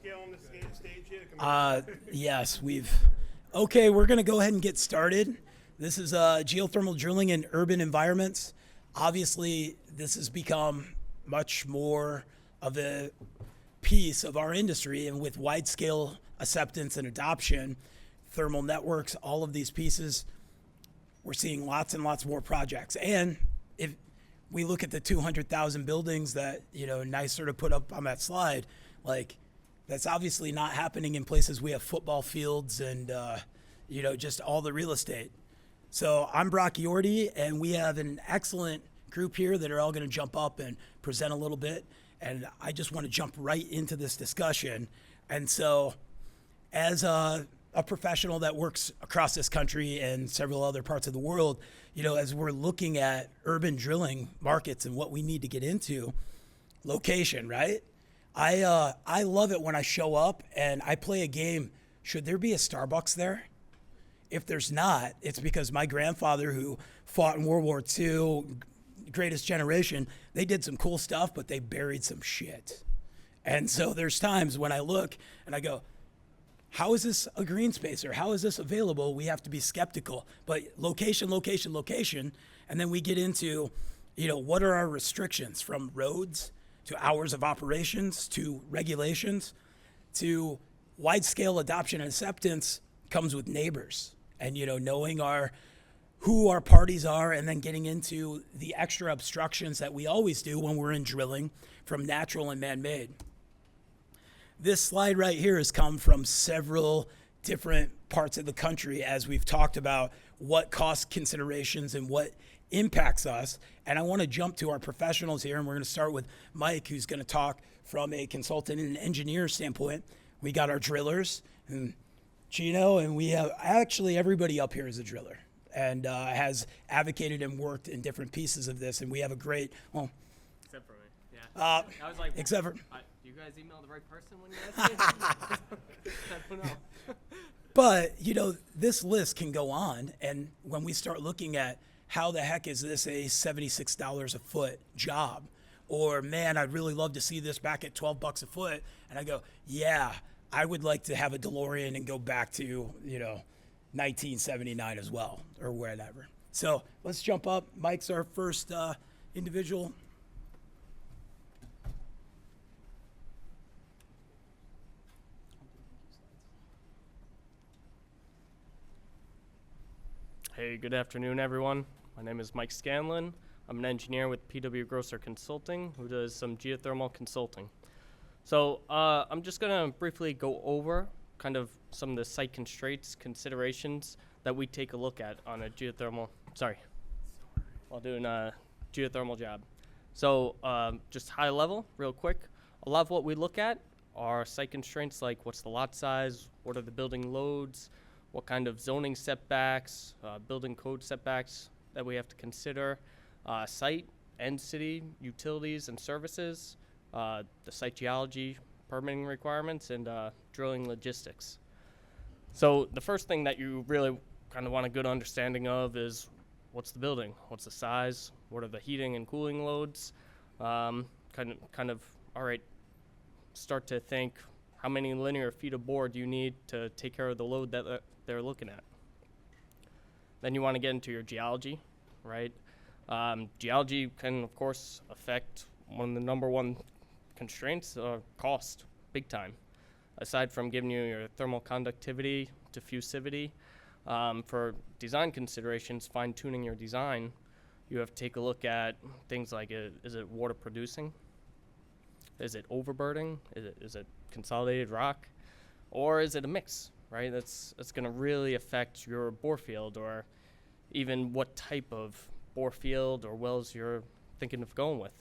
scale on the stage here? Yes, Okay, we're going to go ahead and get started. This is geothermal drilling in urban environments. Obviously, this has become much more of a piece of our industry, and with wide-scale acceptance and adoption, thermal networks, all of these pieces, we're seeing lots and lots more projects. And if we look at the 200,000 buildings that, Nice sort of put up on that slide, like, that's obviously not happening in places we have football fields and, just all the real estate. So I'm Brock Yordy, and we have an excellent group here that are all going to jump up and present a little bit. And I just want to jump right into this discussion. And so as a professional that works across this country and several other parts of the world, as we're looking at urban drilling markets and what we need to get into, location, right? I love it when I show up and I play a game. Should there be a Starbucks there? If there's not, it's because my grandfather, who fought in World War II, greatest generation, they did some cool stuff, but they buried some shit. And so there's times when I look and I go, how is this a green space, or how is this available? We have to be skeptical. But location, location, location, and then we get into, what are our restrictions, from roads to hours of operations to regulations to wide-scale adoption and acceptance comes with neighbors. And, knowing who our parties are, and then getting into the extra obstructions that we always do when we're in drilling, from natural and man-made. This slide right here has come from several different parts of the country as we've talked about what cost considerations and what impacts us. And I want to jump to our professionals here, and we're going to start with Mike, who's going to talk from a consultant and engineer standpoint. We got our drillers, and Gino, and we have actually everybody up here is a driller and has advocated and worked in different pieces of this. And we have a great, except for me, yeah. I was like, except for, you guys email the right person when you ask me? I don't know. But, this list can go on. And when we start looking at how the heck is this a $76 a foot job? Or, man, I'd really love to see this back at $12 a foot. And I go, yeah, I would like to have a DeLorean and go back to, 1979 as well, or whatever. So let's jump up. Mike's our first individual. Hey, good afternoon, everyone. My name is Mike Scanlon. I'm an engineer with PW Grosser Consulting, who does some geothermal consulting. So I'm just going to briefly go over kind of some of the site constraints, considerations that we take a look at on a geothermal, while doing a geothermal job. So just high level, real quick, a lot of what we look at are site constraints like what's the lot size, what are the building loads, what kind of zoning setbacks, building code setbacks that we have to consider, site and city utilities and services, the site geology, permitting requirements, and drilling logistics. So the first thing that you really kind of want a good understanding of is what's the building, what's the size, what are the heating and cooling loads, all right, start to think how many linear feet of board you need to take care of the load that they're looking at. Then you want to get into your geology, right? Geology can, of course, affect one of the number one constraints, cost, big time. Aside from giving you your thermal conductivity, diffusivity, for design considerations, fine-tuning your design, you have to take a look at things like, is it water producing? Is it overburdening? Is it consolidated rock? Or is it a mix, right? That's going to really affect your bore field, or even what type of bore field or wells you're thinking of going with.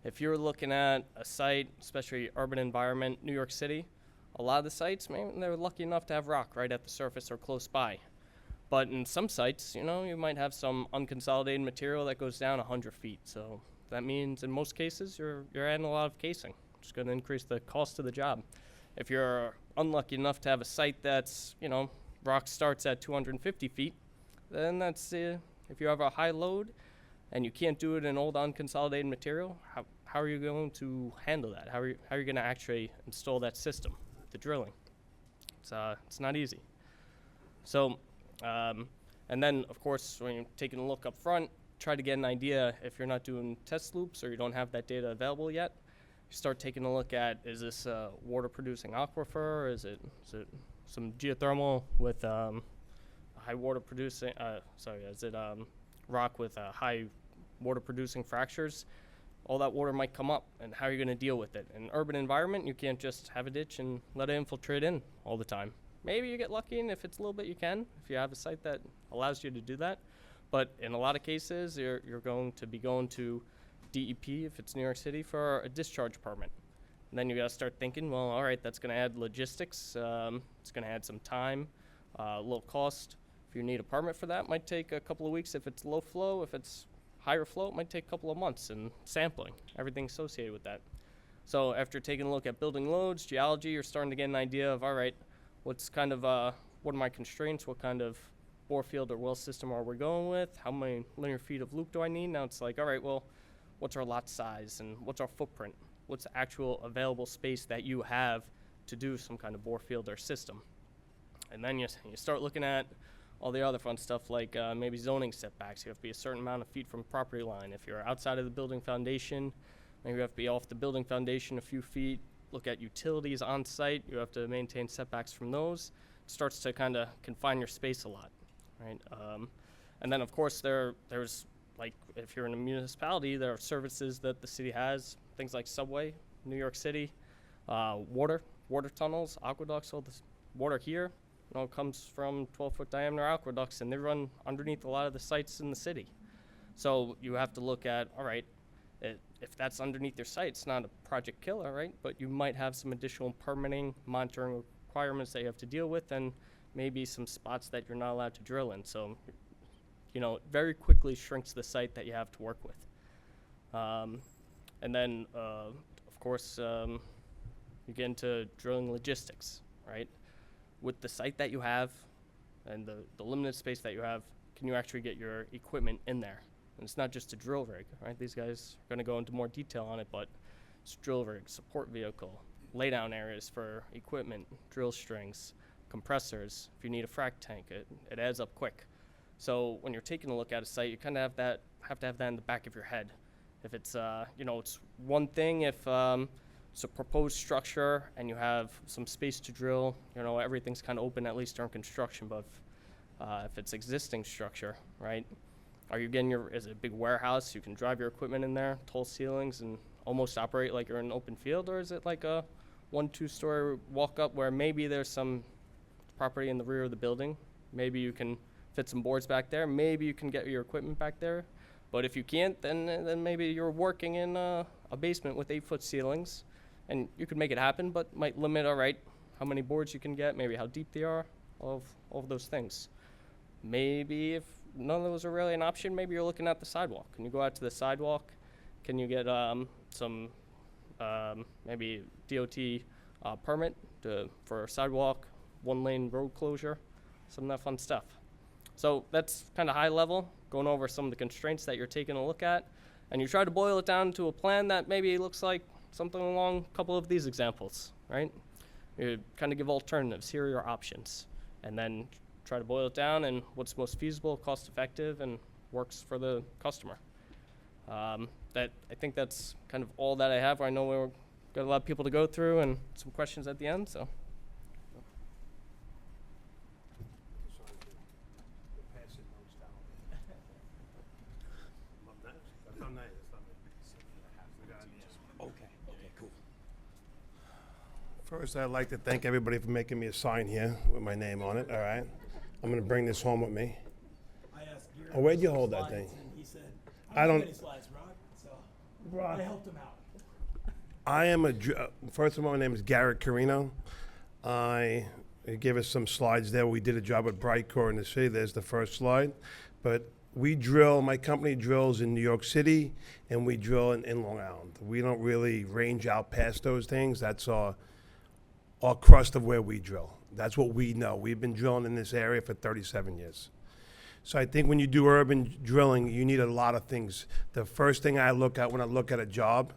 If you're looking at a site, especially urban environment, New York City, a lot of the sites, man, they're lucky enough to have rock right at the surface or close by. But in some sites, you might have some unconsolidated material that goes down 100 feet. So that means in most cases, you're adding a lot of casing, which is going to increase the cost of the job. If you're unlucky enough to have a site that's, rock starts at 250 feet, then that's, if you have a high load and you can't do it in old unconsolidated material, how are you going to handle that? How are you going to actually install that system? the drilling. It's not easy. So, and then of course, when you're taking a look up front, try to get an idea if you're not doing test loops or you don't have that data available yet. You start taking a look at, is this a water producing aquifer? Is it some geothermal with high water producing, is it rock with high water producing fractures? All that water might come up, and how are you going to deal with it? In an urban environment, you can't just have a ditch and let it infiltrate in all the time. Maybe you get lucky, and if it's a little bit, you can, if you have a site that allows you to do that. But in a lot of cases, you're going to be going to DEP, if it's New York City, for a discharge permit. And then you got to start thinking, well, all right, that's going to add logistics. It's going to add some time, a little cost. If you need a permit for that, it might take a couple of weeks if it's low flow. If it's higher flow, it might take a couple of months, and sampling, everything associated with that. So after taking a look at building loads, geology, you're starting to get an idea of, all right, what's kind of, what are my constraints? What kind of bore field or well system are we going with? How many linear feet of loop do I need? Now it's like, all right, well, what's our lot size and what's our footprint? What's the actual available space that you have to do some kind of bore field or system? And then you start looking at all the other fun stuff like maybe zoning setbacks. You have to be a certain amount of feet from property line. If you're outside of the building foundation, maybe you have to be off the building foundation a few feet. Look at utilities on site. You have to maintain setbacks from those. It starts to kind of confine your space a lot, right? And then of course there's like, if you're in a municipality, there are services that the city has, things like subway, New York City, water tunnels, aqueducts. All this water here, comes from 12-foot diameter aqueducts, and they run underneath a lot of the sites in the city. So you have to look at, all right, if that's underneath your site, it's not a project killer, right? But you might have some additional permitting, monitoring requirements that you have to deal with, and maybe some spots that you're not allowed to drill in. So, it very quickly shrinks the site that you have to work with. And then, of course, you get into drilling logistics, right? With the site that you have and the limited space that you have, can you actually get your equipment in there? And it's not just a drill rig, right? These guys are going to go into more detail on it, but it's drill rig, support vehicle, laydown areas for equipment, drill strings, compressors. If you need a frac tank, it adds up quick. So when you're taking a look at a site, you kind of have to have that in the back of your head. If it's, it's one thing if it's a proposed structure and you have some space to drill, everything's kind of open at least during construction. But if it's existing structure, right? Are you getting is it a big warehouse? You can drive your equipment in there, tall ceilings, and almost operate like you're in an open field? Or is it like a 1-2 story walk up where maybe there's some property in the rear of the building? Maybe you can fit some boards back there. Maybe you can get your equipment back there. But if you can't, then maybe you're working in a basement with 8-foot ceilings, and you could make it happen, but might limit, all right, how many boards you can get, maybe how deep they are, all of those things. Maybe if none of those are really an option, maybe you're looking at the sidewalk. Can you go out to the sidewalk? Can you get some maybe DOT permit for a sidewalk, 1-lane road closure, some of that fun stuff. So that's kind of high level, going over some of the constraints that you're taking a look at, and you try to boil it down to a plan that maybe looks like something along a couple of these examples, right? You kind of give alternatives. Here are your options, and then try to boil it down and what's most feasible, cost effective, and works for the customer. I think that's kind of all that I have. I know we've got a lot of people to go through and some questions at the end, so. Okay, cool. First, I'd like to thank everybody for making me a sign here with my name on it, all right? I'm going to bring this home with me. I asked Garrett Oh, where'd you for hold slides, that thing? and he said, I don't- have any slides, Rod. So I helped him out. I am first of all, my name is Garrett Carrino. He gave us some slides there. We did a job with Brightcore in the city. There's the first slide. But my company drills in New York City, and we drill in Long Island. We don't really range out past those things. That's our crust of where we drill. That's what we know. We've been drilling in this area for 37 years. So I think when you do urban drilling, you need a lot of things. The first thing I look at when I look at a job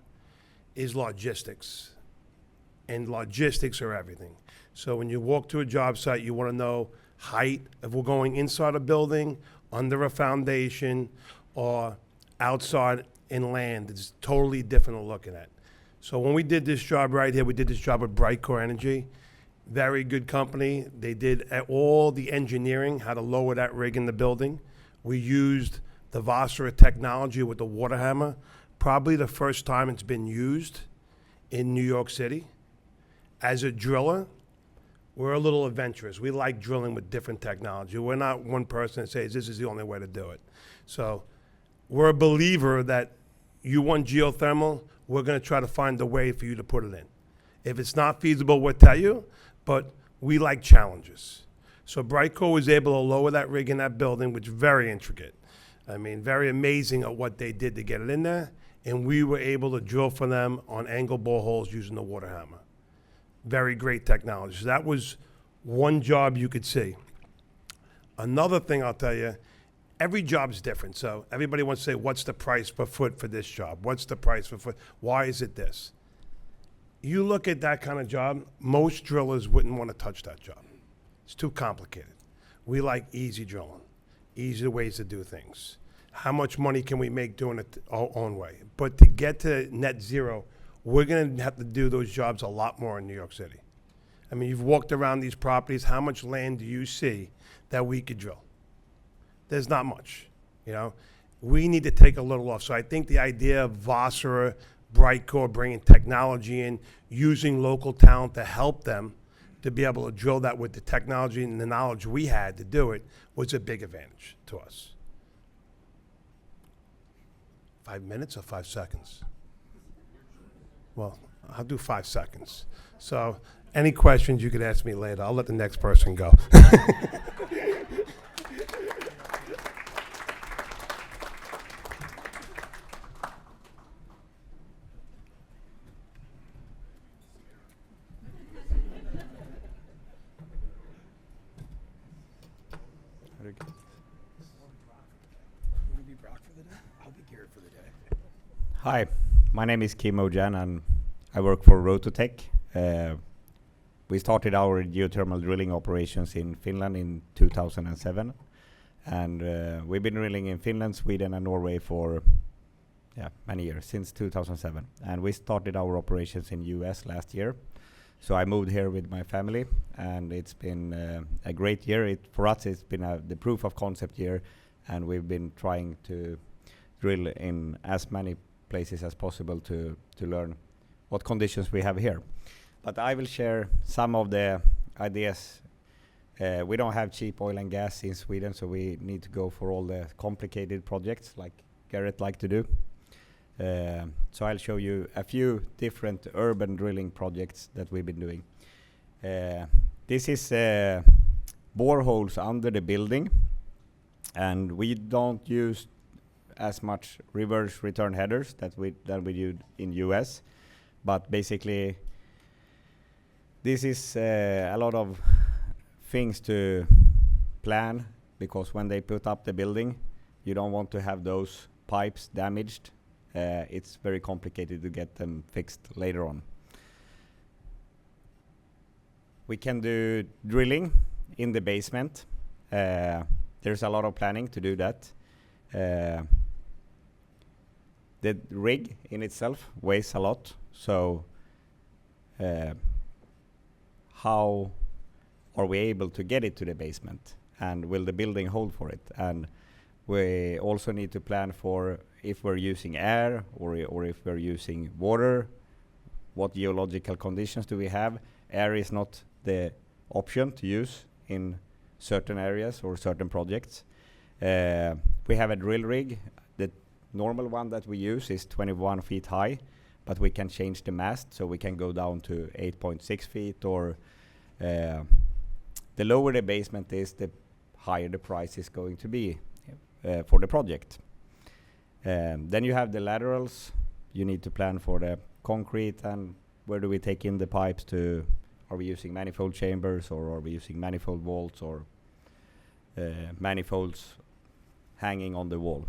is logistics. and logistics are everything. So when you walk to a job site, you want to know height, if we're going inside a building, under a foundation, or outside in land. It's totally different to looking at. So when we did this job right here, we did this job with Brightcore Energy. Very good company. They did all the engineering, how to lower that rig in the building. We used the Vossera technology with the water hammer. Probably the first time it's been used in New York City. As a driller, we're a little adventurous. We like drilling with different technology. We're not one person that says this is the only way to do it. So we're a believer that you want geothermal, we're going to try to find a way for you to put it in. If it's not feasible, we'll tell you, but we like challenges. So Brightcore was able to lower that rig in that building, which is very intricate. I mean, very amazing at what they did to get it in there, and we were able to drill for them on angle boreholes using the water hammer. Very great technology. So that was one job you could see. Another thing I'll tell you, every job's different. So everybody wants to say, what's the price per foot for this job? What's the price per foot? Why is it this? You look at that kind of job, most drillers wouldn't want to touch that job. It's too complicated. We like easy drilling, easy ways to do things. How much money can we make doing it our own way? But to get to net zero, we're going to have to do those jobs a lot more in New York City. I mean, you've walked around these properties. How much land do you see that we could drill? There's not much, you know. We need to take a little off. So I think the idea of Vossera, Brightcore, bringing technology in, using local talent to help them to be able to drill that with the technology and the knowledge we had to do it was a big advantage to us. 5 minutes or 5 seconds? Well, I'll do 5 seconds. So any questions you could ask me later. I'll let the next person go. Hi, my name is Ojanne and I work for Rototec. We started our geothermal drilling operations in Finland in 2007. And we've been drilling in Finland, Sweden and Norway for many years, since 2007. And we started our operations in US last year. So I moved here with my family and it's been a great year. For us it's been the proof of concept year, and we've been trying to drill in as many places as possible to learn what conditions we have here. But I will share some of the ideas. We don't have cheap oil and gas in Sweden, so we need to go for all the complicated projects like Garrett like to do. So I'll show you a few different urban drilling projects that we've been doing. This is boreholes under the building, and we don't use as much reverse return headers that we do in US, but basically this is a lot of things to plan, because when they put up the building you don't want to have those pipes damaged. It's very complicated to get them fixed later on. We can do drilling in the basement. There's a lot of planning to do that. The rig in itself weighs a lot, so how are we able to get it to the basement, and will the building hold for it? And we also need to plan for if we're using air or if we're using water, what geological conditions do we have. Air is not the option to use in certain areas or certain projects. We have a drill rig. The normal one that we use is 21 feet high, but we can change the mast, so we can go down to 8.6 feet, or the lower the basement is, the higher the price is going to be for the project. Then you have the laterals. You need to plan for the concrete, and where do we take in the pipes to? Are we using manifold chambers, or are we using manifold vaults, or manifolds hanging on the wall?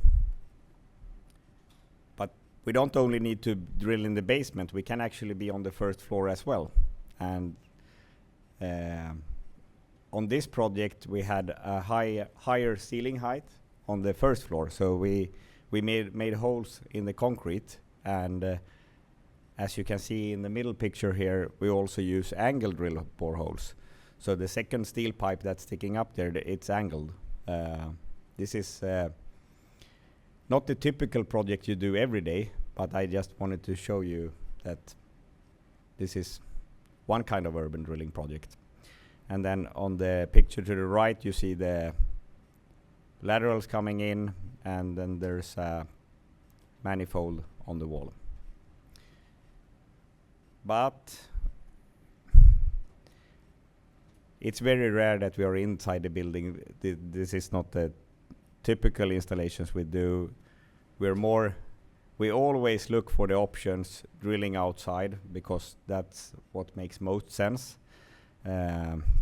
But we don't only need to drill in the basement. We can actually be on the first floor as well. And on this project, we had a higher ceiling height on the first floor. So we made holes in the concrete, and as you can see in the middle picture here, we also use angle drill boreholes. So the second steel pipe that's sticking up there, it's angled. This is not the typical project you do every day, but I just wanted to show you that this is one kind of urban drilling project. And then on the picture to the right, you see the laterals coming in, and then there's a manifold on the wall. But it's very rare that we are inside the building. This is not the typical installations we do. We always look for the options drilling outside, because that's what makes most sense.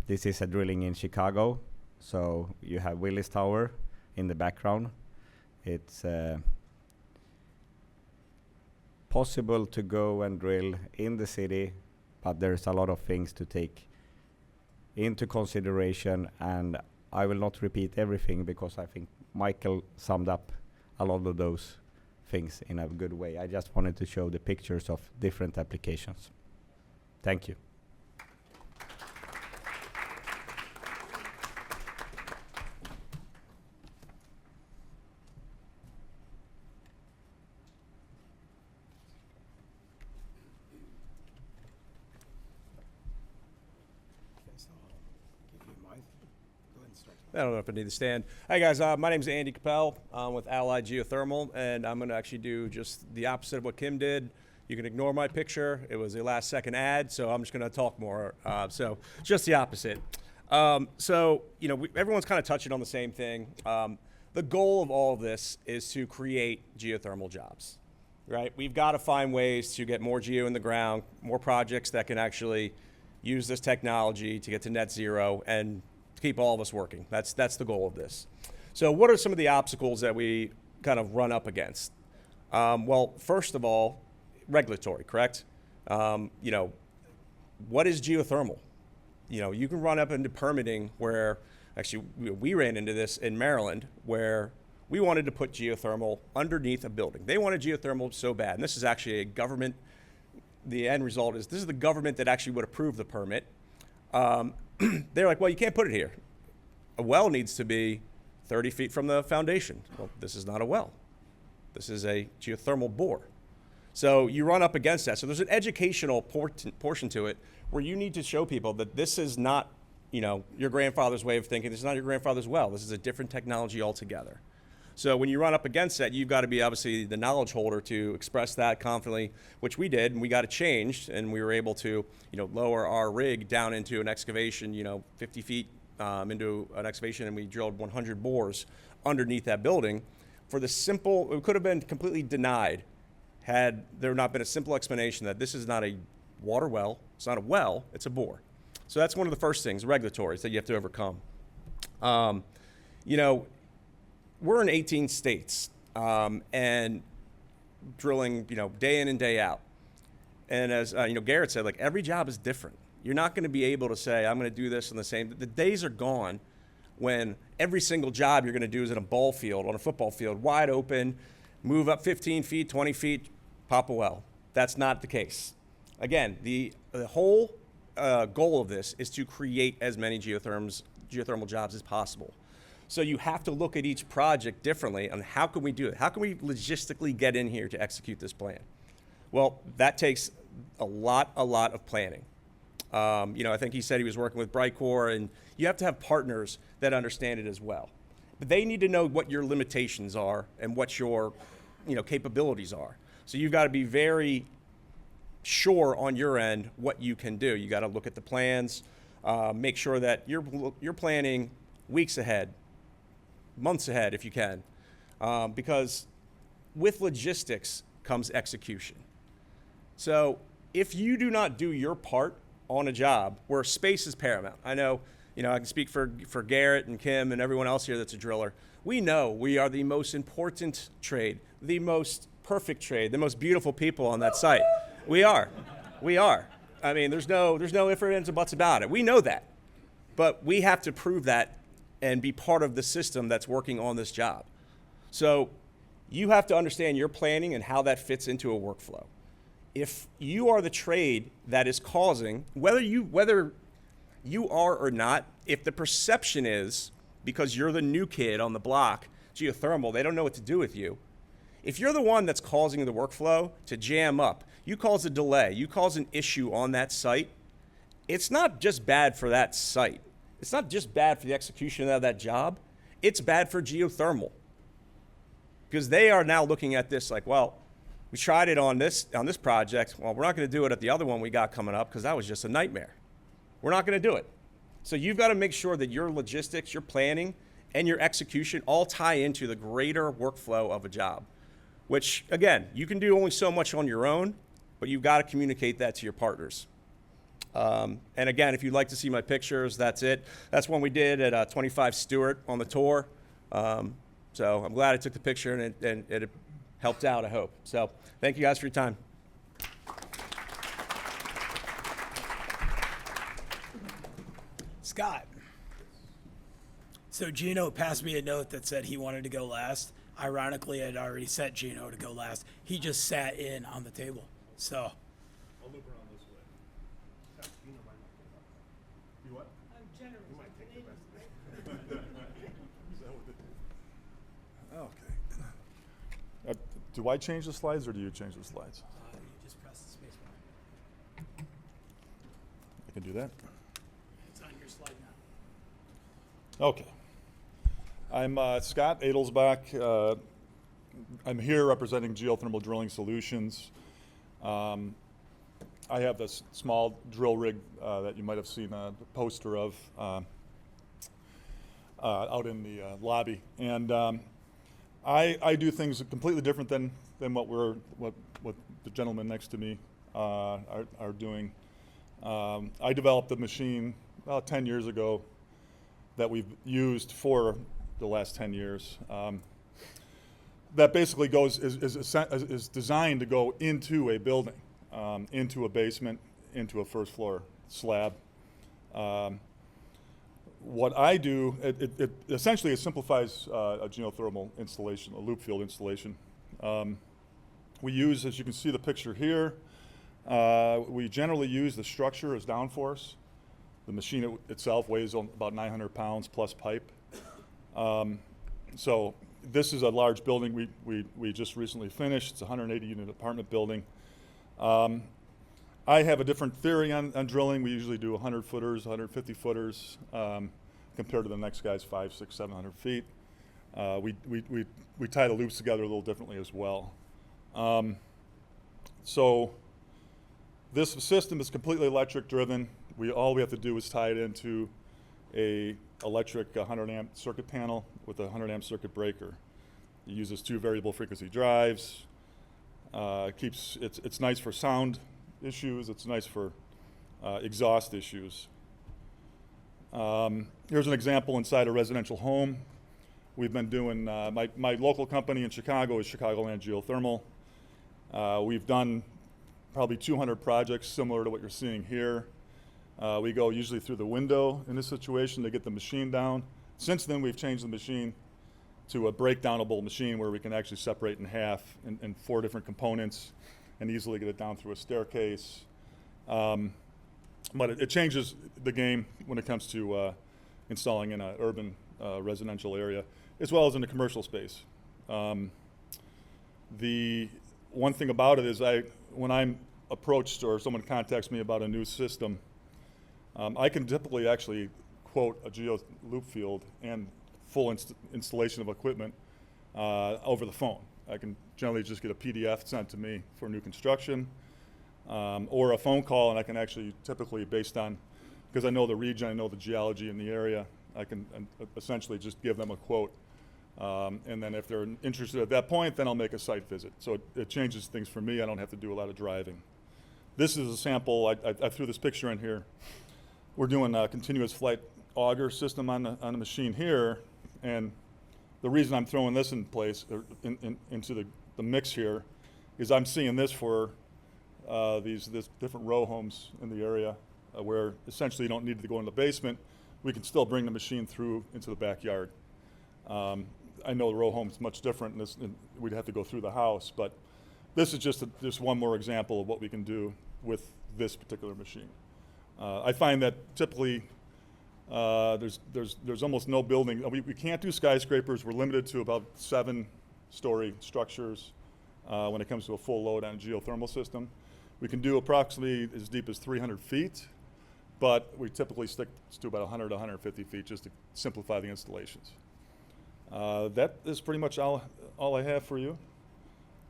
This is a drilling in Chicago, so you have Willis Tower in the background. It's possible to go and drill in the city, but there's a lot of things to take into consideration, and I will not repeat everything because I think Michael summed up a lot of those things in a good way. I just wanted to show the pictures of different applications. Thank you. I don't know if I need to stand. Hey guys, my name is Andy Capelle. I'm with Allied Geothermal, and I'm going to actually do just the opposite of what Kim did. You can ignore my picture. It was a last second ad, so I'm just going to talk more. So just the opposite. So, you know, everyone's kind of touching on the same thing. The goal of all of this is to create geothermal jobs, right? We've got to find ways to get more geo in the ground, more projects that can actually use this technology to get to net zero and keep all of us working. That's the goal of this. So what are some of the obstacles that we kind of run up against? Well, first of all, regulatory, correct? You know, what is geothermal? You know, you can run up into permitting where, actually we ran into this in Maryland, where we wanted to put geothermal underneath a building. They wanted geothermal so bad, and this is actually a government, the end result is this is the government that actually would approve the permit. They're like, well, you can't put it here. A well needs to be 30 feet from the foundation. Well, this is not a well. This is a geothermal bore. So you run up against that. So there's an educational portion to it where you need to show people that this is not, you know, your grandfather's way of thinking. This is not your grandfather's well. This is a different technology altogether. So when you run up against that, you've got to be obviously the knowledge holder to express that confidently, which we did, and we got it changed, and we were able to, you know, lower our rig down into an excavation, you know, 50 feet into an excavation, and we drilled 100 bores underneath that building for the simple, it could have been completely denied had there not been a simple explanation that this is not a water well, it's not a well, it's a bore. So that's one of the first things, regulatories, that you have to overcome. You know, we're in 18 states and drilling, you know, day in and day out. And as you know, Garrett said, like every job is different. You're not going to be able to say, I'm going to do this in the same. The days are gone when every single job you're going to do is in a ball field, on a football field, wide open, move up 15 feet, 20 feet, pop a well. That's not the case. Again, the whole goal of this is to create as many geothermal jobs as possible. So you have to look at each project differently on how can we do it? How can we logistically get in here to execute this plan? Well, that takes a lot of planning. You know, I think he said he was working with Brightcore, and you have to have partners that understand it as well. But they need to know what your limitations are and what your, you know, capabilities are. So you've got to be very sure on your end what you can do. You got to look at the plans, make sure that you're planning weeks ahead, months ahead if you can, because with logistics comes execution. So if you do not do your part on a job where space is paramount, I know, you know, I can speak for Garrett and Kim and everyone else here that's a driller. We know we are the most important trade, the most perfect trade, the most beautiful people on that site. We are. I mean, there's no ifs, ands, and buts about it. We know that. But we have to prove that and be part of the system that's working on this job. So you have to understand your planning and how that fits into a workflow. If you are the trade that is causing, whether you are or not, if the perception is, because you're the new kid on the block, geothermal, they don't know what to do with you. If you're the one that's causing the workflow to jam up, you cause a delay, you cause an issue on that site, it's not just bad for that site. It's not just bad for the execution of that job. It's bad for geothermal. Because they are now looking at this like, well, we tried it on this project. Well, we're not going to do it at the other one we got coming up because that was just a nightmare. We're not going to do it. So you've got to make sure that your logistics, your planning, and your execution all tie into the greater workflow of a job, which, again, you can do only so much on your own, but you've got to communicate that to your partners. And again, if you'd like to see my pictures, that's it. That's one we did at 25 Stewart on the tour. So I'm glad I took the picture and it helped out, I hope. So thank you guys for your time. Scott. So Gino passed me a note that said he wanted to go last. Ironically, I'd already set Gino to go last. He just sat in on the table. So. I'll loop around this way. You what? I'm generous. You might take the best. Okay. Do I change the slides or do you change the slides? You just press the space bar. I can do that. It's on your slide now. Okay. I'm Scott Adelsbach. I'm here representing Geothermal Drilling Solutions. I have this small drill rig that you might have seen a poster of out in the lobby, and I do things completely different than what the gentleman next to me are doing. I developed a machine about 10 years ago that we've used for the last 10 years. That basically is designed to go into a building, into a basement, into a first floor slab. What I do, it essentially simplifies a geothermal installation, a loop field installation. We use, as you can see the picture here, we generally use the structure as downforce. The machine itself weighs about 900 pounds plus pipe. So this is a large building we just recently finished. It's a 180 unit apartment building. I have a different theory on drilling. We usually do 100 footers, 150 footers, compared to the next guy's 500, 600, 700 feet. We tie the loops together a little differently as well. So this system is completely electric driven. All we have to do is tie it into a electric 100 amp circuit panel with a 100 amp circuit breaker. It uses 2 variable frequency drives. It's nice for sound issues. It's nice for exhaust issues. Here's an example inside a residential home. We've been doing, my local company in Chicago is Chicagoland Geothermal. We've done probably 200 projects similar to what you're seeing here. We go usually through the window in this situation to get the machine down. Since then, we've changed the machine to a breakdownable machine where we can actually separate in half in 4 different components and easily get it down through a staircase. But it changes the game when it comes to installing in an urban residential area, as well as in the commercial space. The one thing about it is when I'm approached or someone contacts me about a new system, I can typically actually quote a geo loop field and full installation of equipment over the phone. I can generally just get a PDF sent to me for new construction, or a phone call, and I can actually typically, based on, because I know the region, I know the geology in the area, I can essentially just give them a quote. And then if they're interested at that point, then I'll make a site visit. So it changes things for me. I don't have to do a lot of driving. This is a sample. I threw this picture in here. We're doing a continuous flight auger system on the machine here, and the reason I'm throwing this in place, into the mix here, is I'm seeing this for these different row homes in the area where essentially you don't need to go in the basement. We can still bring the machine through into the backyard. I know the row home's much different, and we'd have to go through the house, but this is just one more example of what we can do with this particular machine. I find that typically there's almost no building. We can't do skyscrapers. We're limited to about 7-story structures when it comes to a full load on a geothermal system. We can do approximately as deep as 300 feet, but we typically stick to about 100 to 150 feet just to simplify the installations. That is pretty much all I have for you,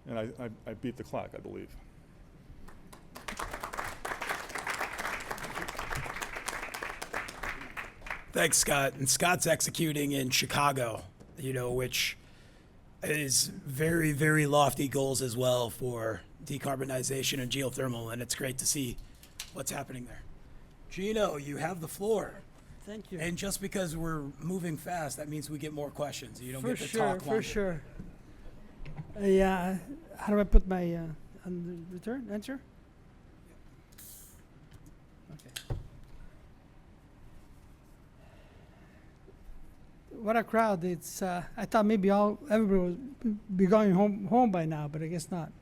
and I beat the clock, I believe. Thanks, Scott. And Scott's executing in Chicago, which is very, very lofty goals as well for decarbonization and geothermal, and it's great to see what's happening there. Gino, you have the floor. Thank you. And just because we're moving fast, that means we get more questions. You don't For get to sure, talk longer. for sure. Yeah, how do I put my on the return? Enter? Okay. What a crowd. It's I thought maybe everybody would be going home by now, but I guess not.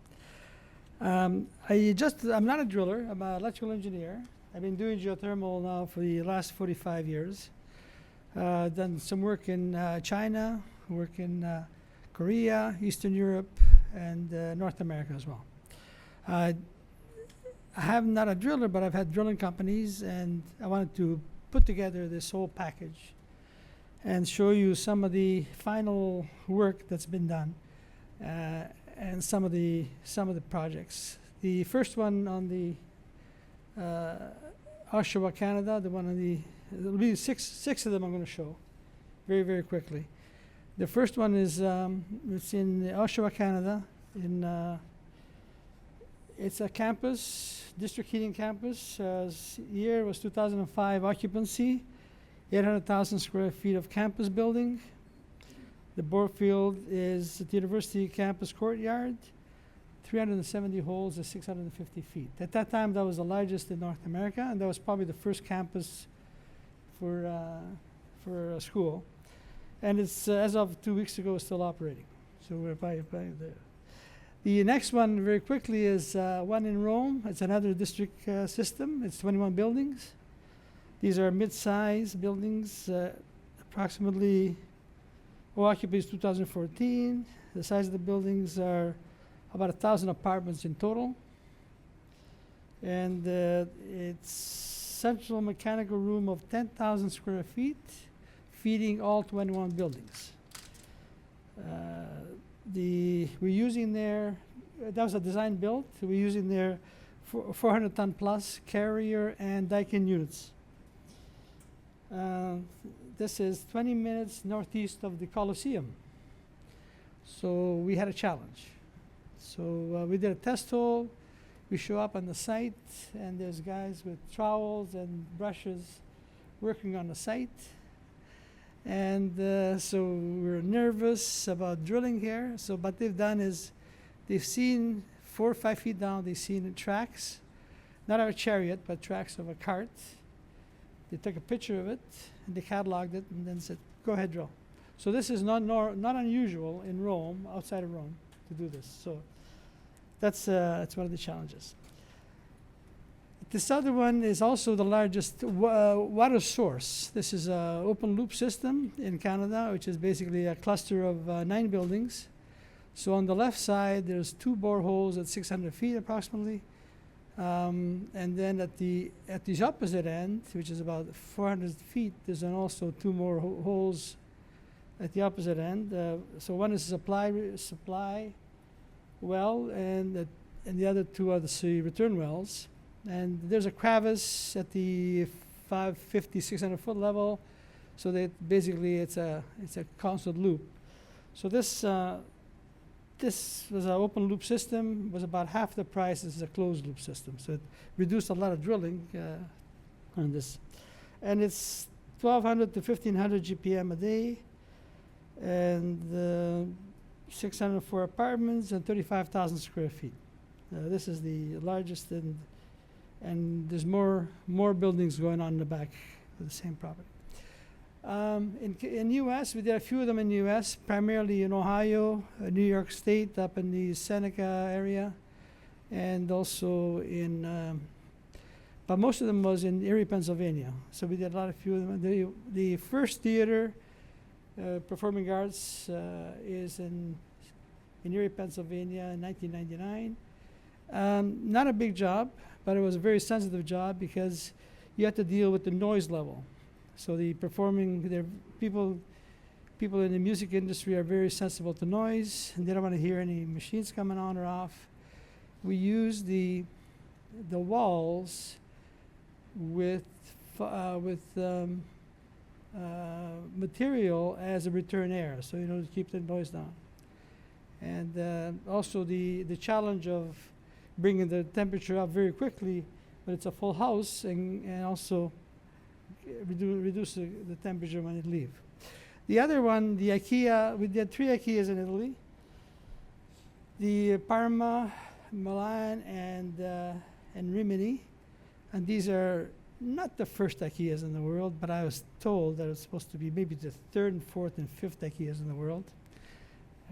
I'm not a driller, I'm an electrical engineer. I've been doing geothermal now for the last 45 years. Done some work in China, work in Korea, Eastern Europe, and North America as well. I am not a driller, but I've had drilling companies, and I wanted to put together this whole package and show you some of the final work that's been done and some of the projects. The first one on the Oshawa, Canada, the one on there'll be six of them I'm going to show very, very quickly. The first one is it's in Oshawa, Canada. It's a campus, district heating campus. Year was 2005 occupancy, 800,000 square feet of campus building. The bore field is at the university campus courtyard. 370 holes at 650 feet. At that time, that was the largest in North America, and that was probably the first campus for a school. And it's, as of 2 weeks ago, still operating. So we're by there. The next one, very quickly, is one in Rome. It's another district system. It's 21 buildings. These are mid-size buildings, approximately, occupancy 2014. The size of the buildings are about 1,000 apartments in total. And it's central mechanical room of 10,000 square feet, feeding all 21 buildings. We're using there, that was a design build, we're using there 400 ton plus carrier and Daikin units. This is 20 minutes northeast of the Coliseum. So we had a challenge. So we did a test hole. We show up on the site, and there's guys with trowels and brushes working on the site. And so we're nervous about drilling here. So what they've done is they've seen 4 or 5 feet down, they've seen the tracks, not our chariot, but tracks of a cart. They took a picture of it, and they cataloged it, and then said, go ahead, drill. So this is not unusual in Rome, outside of Rome, to do this. So that's one of the challenges. This other one is also the largest water source. This is an open loop system in Canada, which is basically a cluster of 9 buildings. So on the left side, there's 2 boreholes at 600 feet approximately. And then at the opposite end, which is about 400 feet, there's also 2 more holes at the opposite end. So one is a supply well, and the other 2 are the return wells. And there's a crevice at the 550, 600 foot level, so that basically it's a constant loop. So this was an open loop system, was about half the price as a closed loop system. So it reduced a lot of drilling on this. And it's 1,200 to 1,500 GPM a day, and 604 apartments and 35,000 square feet. This is the largest, and there's more buildings going on in the back of the same property. In U.S., we did a few of them in the U.S., primarily in Ohio, New York State, up in the Seneca area, and also in, but most of them was in Erie, Pennsylvania. So we did a few of them. The first theater, Performing Arts, is in Erie, Pennsylvania in 1999. Not a big job, but it was a very sensitive job because you have to deal with the noise level. So the people in the music industry are very sensitive to noise, and they don't want to hear any machines coming on or off. We use the walls with material as a return air, so to keep the noise down. And also the challenge of bringing the temperature up very quickly, but it's a full house, and also reduce the temperature when it leaves. The other one, the IKEA, we did 3 IKEAs in Italy. The Parma, Milan, and Rimini. And these are not the first IKEAs in the world, but I was told that it's supposed to be maybe the 3rd and 4th and 5th IKEAs in the world.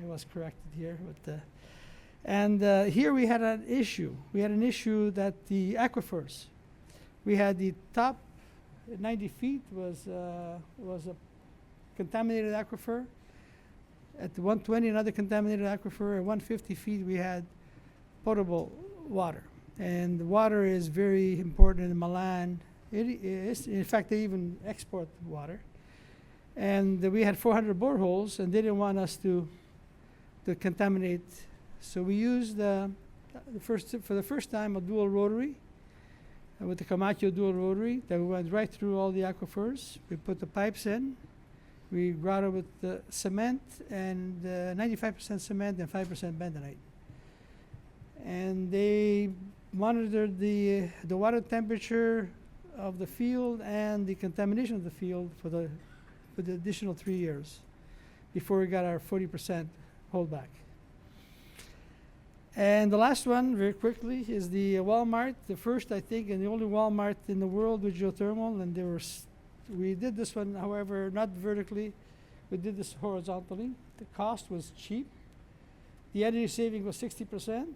I was corrected here. And here we had an issue. We had an issue that the aquifers, we had the top 90 feet was a contaminated aquifer. At 120, another contaminated aquifer. At 150 feet, we had potable water. And the water is very important in Milan. It is, in fact, they even export water. And we had 400 boreholes, and they didn't want us to contaminate. So we used for the first time a dual rotary with the Camacho dual rotary that we went right through all the aquifers. We put the pipes in. We grouted with the cement and 95% cement and 5% bentonite. And they monitored the water temperature of the field and the contamination of the field for the additional 3 years before we got our 40% holdback. And the last one, very quickly, is the Walmart, the first, I think, and the only Walmart in the world with geothermal. And we did this one, however, not vertically. We did this horizontally. The cost was cheap. The energy saving was 60%.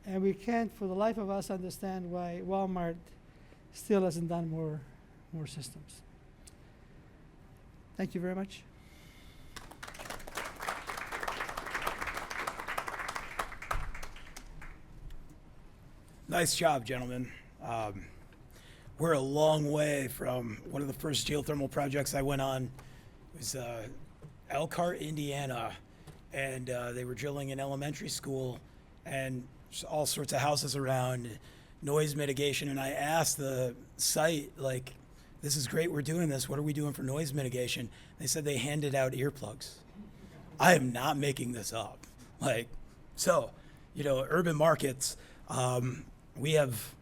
And we can't, for the life of us, understand why Walmart still hasn't done more systems. Thank you very much. Nice job, gentlemen. We're a long way from one of the first geothermal projects I went on. It was Elkhart, Indiana, and they were drilling an elementary school and all sorts of houses around, noise mitigation. And I asked the site, like, this is great, we're doing this. What are we doing for noise mitigation? They said they handed out earplugs. I am not making this up. Urban markets, we have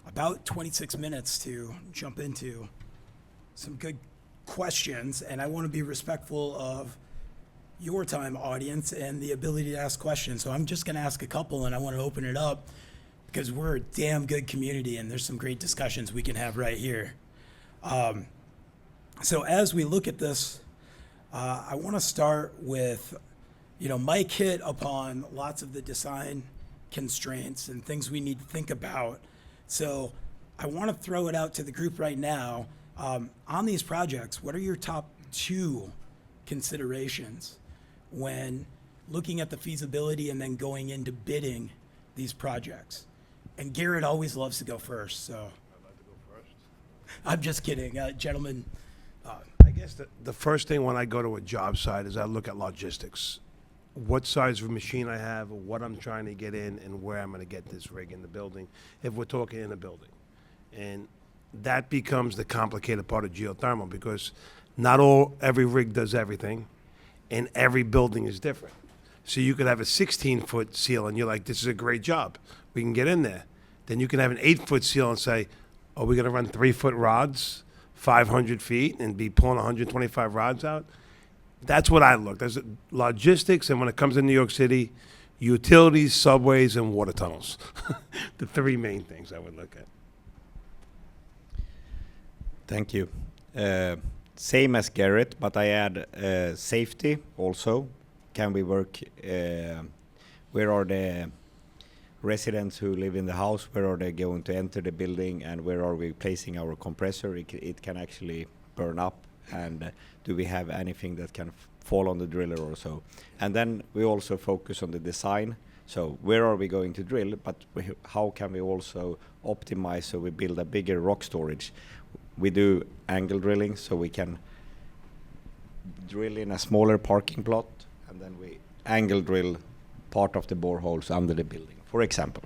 about 26 minutes to jump into some good questions, and I want to be respectful of your time, audience, and the ability to ask questions. So I'm just going to ask a couple, and I want to open it up because we're a damn good community, and there's some great discussions we can have right here. So as we look at this, I want to start with, Mike hit upon lots of the design constraints and things we need to think about. So I want to throw it out to the group right now. On these projects, what are your top 2 considerations when looking at the feasibility and then going into bidding these projects? And Garrett always loves to go first, so. I'd like to go first. I'm just kidding, gentlemen. I guess the first thing when I go to a job site is I look at logistics. What size of machine I have, what I'm trying to get in, and where I'm going to get this rig in the building, if we're talking in a building. And that becomes the complicated part of geothermal because every rig does everything, and every building is different. So you could have a 16-foot seal, and you're like, this is a great job. We can get in there. Then you can have an 8-foot seal and say, are we going to run 3-foot rods, 500 feet, and be pulling 125 rods out? That's what I look. There's logistics, and when it comes to New York City, utilities, subways, and water tunnels. The three main things I would look at. Thank you. Same as Garrett, but I add safety also. Can we work? Where are the residents who live in the house? Where are they going to enter the building? And where are we placing our compressor? It can actually burn up. And do we have anything that can fall on the driller or so? And then we also focus on the design. So where are we going to drill? But how can we also optimize so we build a bigger rock storage? We do angle drilling, so we can drill in a smaller parking plot, and then we angle drill part of the boreholes under the building, for example.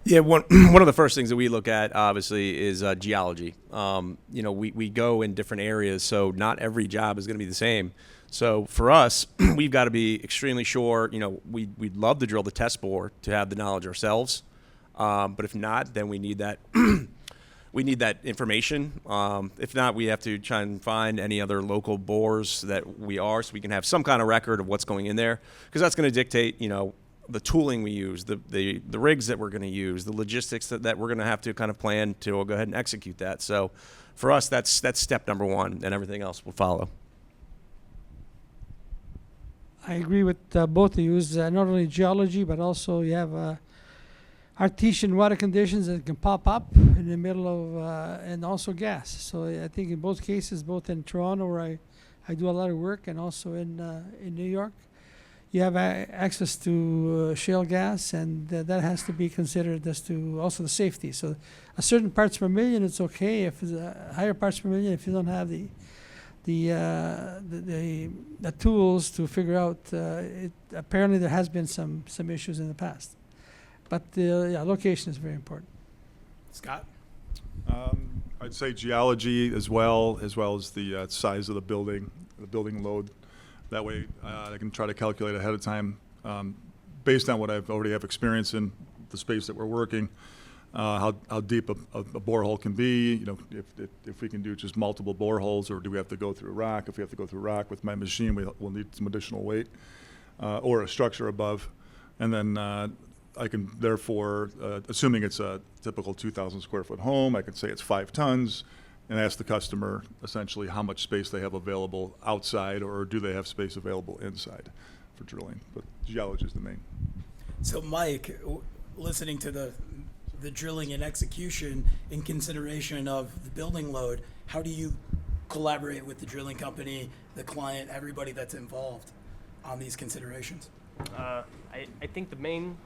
Yeah, one of the first things that we look at, obviously, is geology. You know, we go in different areas, so not every job is going to be the same. So for us, we've got to be extremely sure. You know, we'd love to drill the test bore to have the knowledge ourselves. But if not, then we need that. We need that information. If not, we have to try and find any other local bores that we are, so we can have some kind of record of what's going in there, because that's going to dictate, you know, the tooling we use, the rigs that we're going to use, the logistics that we're going to have to kind of plan to go ahead and execute that. So, for us, that's step number one, and everything else will follow. I agree with both of you. Not only geology, but also you have artesian water conditions that can pop up in the middle of, and also gas. So I think in both cases, both in Toronto, where I do a lot of work, and also in New York, you have access to shale gas, and that has to be considered as to also the safety. So a certain parts per million, it's okay. If it's a higher parts per million, if you don't have the tools to figure out, apparently there has been some issues in the past. But yeah, location is very important. Scott? I'd say geology as well as the size of the building load. That way, I can try to calculate ahead of time, based on what I've already have experience in the space that we're working, how deep a borehole can be. You know, if we can do just multiple boreholes, or do we have to go through rock? If we have to go through rock with my machine, we'll need some additional weight, or a structure above, and then I can therefore, assuming it's a typical 2,000 square foot home, I could say it's 5 tons. And ask the customer essentially how much space they have available outside, or do they have space available inside for drilling. But geology is the main. So Mike, listening to the drilling and execution in consideration of the building load, how do you collaborate with the drilling company, the client, everybody that's involved on these considerations? I think the main,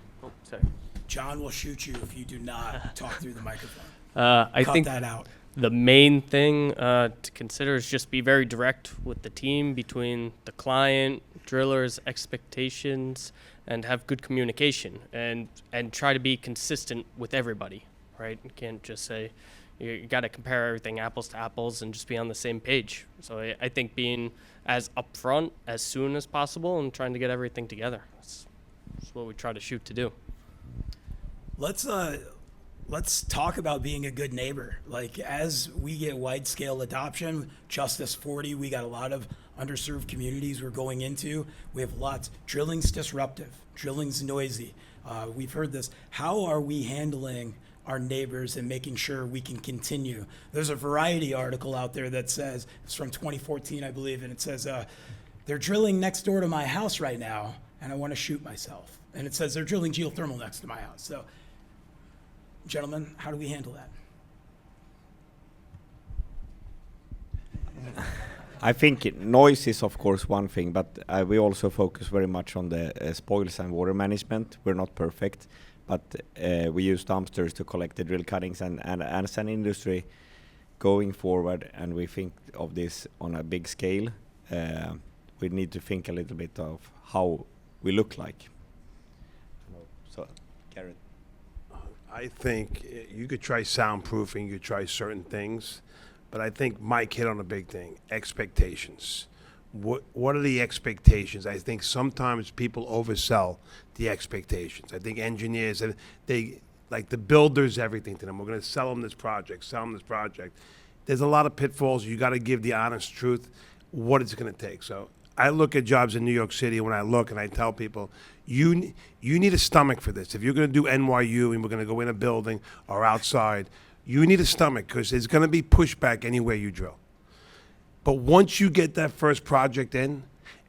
sorry. John will shoot you if you do not talk through the microphone. I Cut think that out. the main thing to consider is just be very direct with the team, between the client, drillers, expectations, and have good communication, and try to be consistent with everybody, right? You can't just say, you got to compare everything apples to apples and just be on the same page. So I think being as upfront as soon as possible and trying to get everything together. That's what we try to shoot to do. Let's talk about being a good neighbor. Like, as we get wide scale adoption, Justice 40, we got a lot of underserved communities we're going into. We have lots. Drilling's disruptive. Drilling's noisy. We've heard this. How are we handling our neighbors and making sure we can continue? There's a Variety article out there that says, it's from 2014, I believe, and it says, they're drilling next door to my house right now, and I want to shoot myself. And it says they're drilling geothermal next to my house. So, gentlemen, how do we handle that? I think noise is, of course, one thing, but we also focus very much on the spoils and water management. We're not perfect, but we use dumpsters to collect the drill cuttings. And as an industry going forward, and we think of this on a big scale, we need to think a little bit of how we look like. So, Garrett. I think you could try soundproofing, you could try certain things, but I think Mike hit on a big thing: expectations. What are the expectations? I think sometimes people oversell the expectations. I think engineers, they like the builders, everything to them. We're going to sell them this project, There's a lot of pitfalls. You got to give the honest truth, what it's going to take. So I look at jobs in New York City, when I look and I tell people, you need a stomach for this. If you're going to do NY-GEO and we're going to go in a building or outside, you need a stomach because there's going to be pushback anywhere you drill. But once you get that first project in,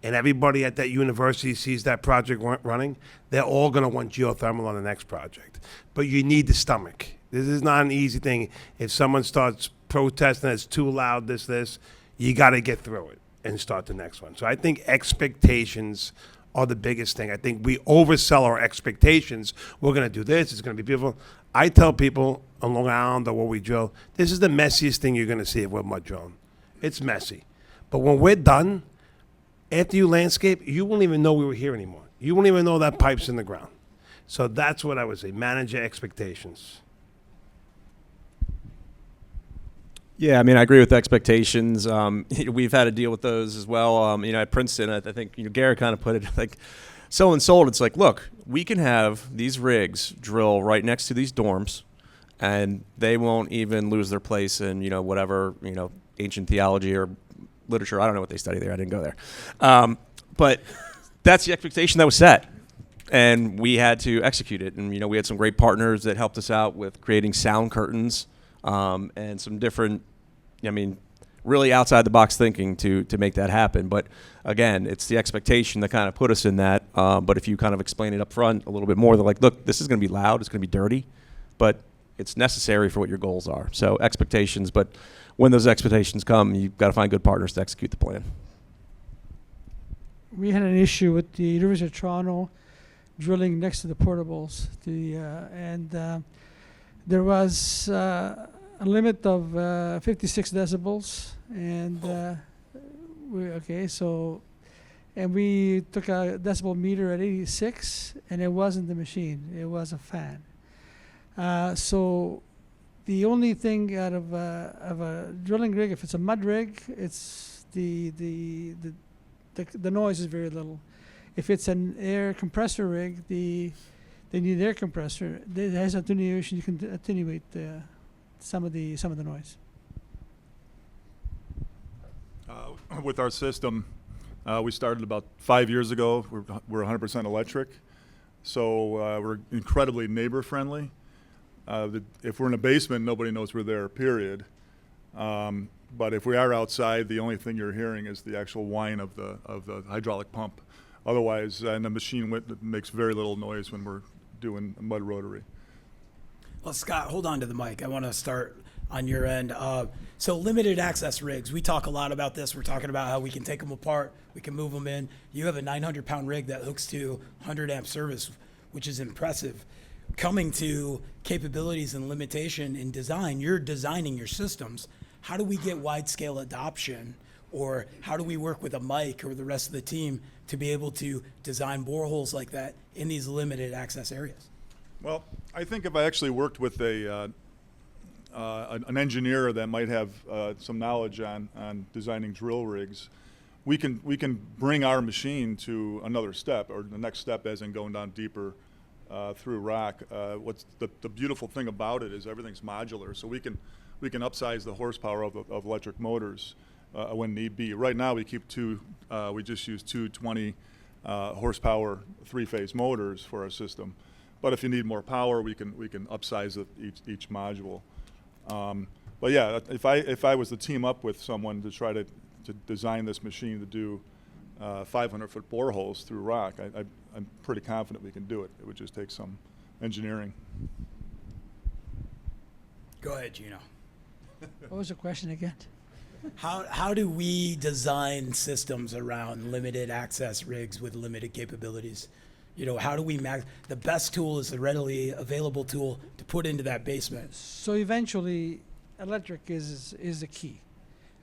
and everybody at that university sees that project running, they're all going to want geothermal on the next project. But you need the stomach. This is not an easy thing. If someone starts protesting, it's too loud, this, you got to get through it and start the next one. So I think expectations are the biggest thing. I think we oversell our expectations. We're going to do this. It's going to be beautiful. I tell people on Long Island or where we drill, this is the messiest thing you're going to see if we're mud drilling. It's messy. But when we're done, after you landscape, you won't even know we were here anymore. You won't even know that pipe's in the ground. So that's what I would say. Manage your expectations. Yeah, I mean, I agree with expectations. We've had to deal with those as well. At Princeton, I think Garrett kind of put it like, so and sold. It's like, look, we can have these rigs drill right next to these dorms, and they won't even lose their place in whatever ancient theology or literature. I don't know what they study there. I didn't go there. But that's the expectation that was set, and we had to execute it. And we had some great partners that helped us out with creating sound curtains and some different, really outside the box thinking to make that happen. But again, it's the expectation that kind of put us in that. But if you kind of explain it up front a little bit more, they're like, look, this is going to be loud, it's going to be dirty, but it's necessary for what your goals are. So expectations, but when those expectations come, you've got to find good partners to execute the plan. We had an issue with the University of Toronto drilling next to the portables. There was a limit of 56 decibels, and we took a decibel meter at 86, and it wasn't the machine; it was a fan. So the only thing out of a drilling rig, if it's a mud rig, it's the noise is very little. If it's an air compressor rig, they need air compressor. It has attenuation. You can attenuate some of the noise. With our system, we started about 5 years ago. We're 100% electric, so we're incredibly neighbor friendly. If we're in a basement, nobody knows we're there, period. But if we are outside, the only thing you're hearing is the actual whine of the hydraulic pump. Otherwise, and the machine makes very little noise when we're doing a mud rotary. Well, Scott, hold on to the mic. I want to start on your end. So limited access rigs, we talk a lot about this. We're talking about how we can take them apart, we can move them in. You have a 900-pound rig that hooks to 100-amp service, which is impressive. Coming to capabilities and limitation in design, you're designing your systems. How do we get wide-scale adoption, or how do we work with a Mike or the rest of the team to be able to design boreholes like that in these limited access areas? Well, I think if I actually worked with an engineer that might have some knowledge on designing drill rigs, we can bring our machine to another step, or the next step as in going down deeper through rock. What's the beautiful thing about it is everything's modular, so we can upsize the horsepower of electric motors when need be. Right now we keep we just use two 20 horsepower 3-phase motors for our system. But if you need more power, we can upsize each module. But yeah, if I was to team up with someone to try to design this machine to do 500-foot boreholes through rock, I'm pretty confident we can do it. It would just take some engineering. Go ahead, Gino. What was the question again? How do we design systems around limited access rigs with limited capabilities? How do we the best tool is the readily available tool to put into that basement. So eventually, electric is the key.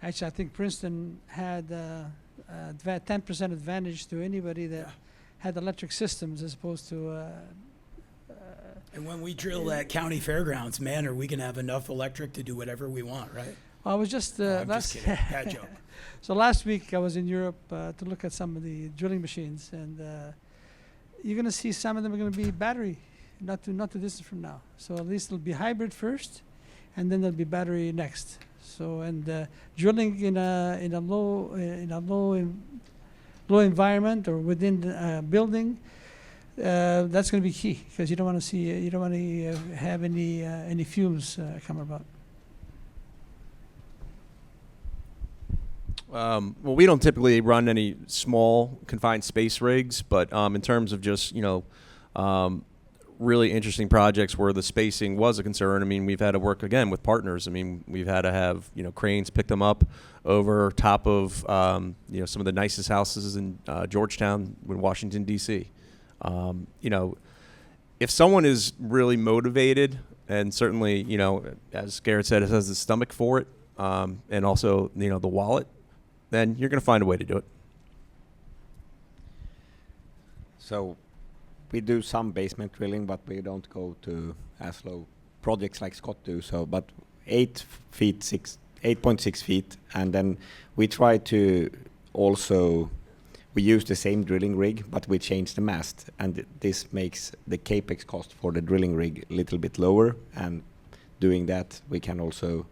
Actually, I think Princeton had 10% advantage to anybody that had electric systems as opposed to. And when we drill at county fairgrounds, man, are we going to have enough electric to do whatever we want, right? I was just I'm just kidding. Bad joke. So last week I was in Europe to look at some of the drilling machines, and you're going to see some of them are going to be battery, not too distant from now. So at least it'll be hybrid first, and then there'll be battery next. So drilling in a low low environment or within the building, that's going to be key because you don't want to see, you don't want to have any fumes come about. Well, we don't typically run any small confined space rigs, but in terms of just, really interesting projects where the spacing was a concern, I mean, we've had to work, again, with partners. I mean, we've had to have, cranes pick them up over top of, some of the nicest houses in Georgetown in Washington, D.C. If someone is really motivated and certainly, as Garrett said, has the stomach for it, and also, the wallet, then you're going to find a way to do it. So we do some basement drilling, but we don't go to as low projects like Scott do. So, but 8.6 feet, and then we try to also, we use the same drilling rig, but we change the mast, and this makes the capex cost for the drilling rig a little bit lower. And doing that, we can also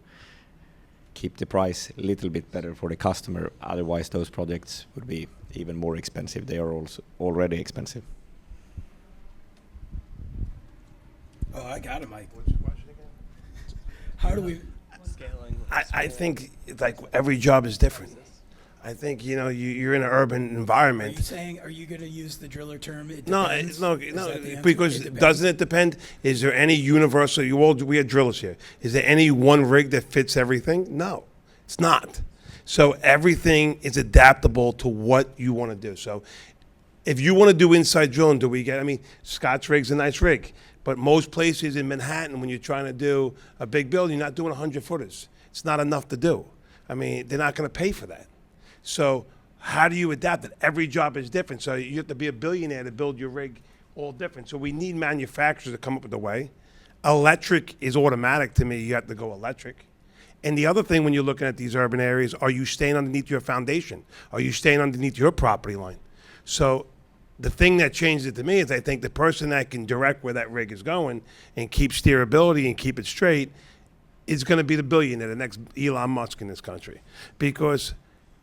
keep the price a little bit better for the customer. Otherwise, those projects would be even more expensive. They are also already expensive. Oh, I got it, Mike. What's your question again? How do we? Scaling. I think like every job is different. I think you're in an urban Are you environment. saying? Are you going to use the driller term? It No, depends? no, Is no. that the answer? Because It depends. doesn't it depend? Is there any universal? We have drillers here. Is there any one rig that fits everything? No, it's not. So everything is adaptable to what you want to do. So if you want to do inside drilling, Scott's rig's a nice rig. But most places in Manhattan, when you're trying to do a big building, you're not doing 100-footers. It's not enough to do. I mean, they're not going to pay for that. So how do you adapt it? Every job is different. So you have to be a billionaire to build your rig all different. So we need manufacturers to come up with a way. Electric is automatic to me. You have to go electric. And the other thing when you're looking at these urban areas, are you staying underneath your foundation? Are you staying underneath your property line? So the thing that changed it to me is I think the person that can direct where that rig is going and keep steerability and keep it straight is going to be the billionaire, the next Elon Musk in this country. Because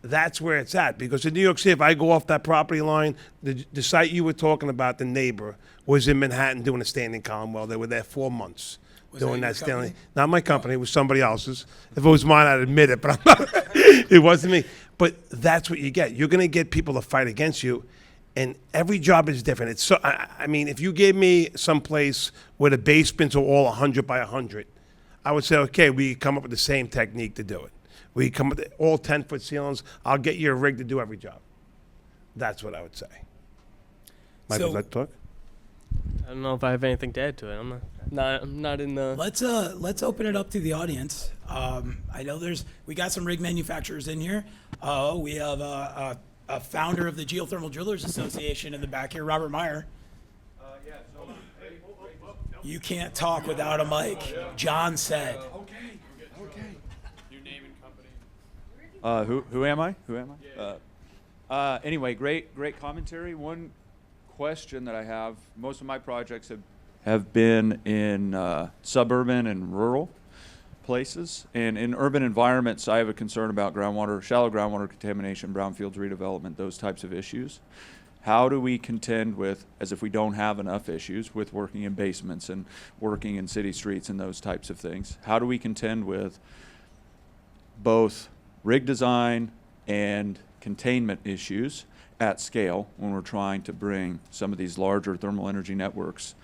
that's where it's at. Because in New York City, if I go off that property line, the site you were talking about, the neighbor, was in Manhattan doing a standing column well. They were there 4 months. Was doing that your that standing. company? Not my company, it was somebody else's. If it was mine, I'd admit it, but I'm not, it wasn't me. But that's what you get. You're going to get people to fight against you, and every job is different. It's so, I mean, if you gave me some place where the basements are all 100 by 100, I would say, okay, we come up with the same technique to do it. We come up with all 10-foot ceilings. I'll get you a rig to do every job. That's what I would say. Mike, So- would you like to talk? I don't know if I have anything to add to it. I'm not in the. Let's open it up to the audience. I know we got some rig manufacturers in here. We have a founder of the Geothermal Drillers Association in the back here, Robert Meyer. You can't talk without a mic. John said. Who am I? Anyway, great commentary. One question that I have: most of my projects have been in suburban and rural places, and in urban environments, I have a concern about shallow groundwater contamination, brownfields redevelopment, those types of issues. How do we contend with, as if we don't have enough issues with working in basements and working in city streets and those types of things? How do we contend with both rig design and containment issues at scale when we're trying to bring some of these larger thermal energy networks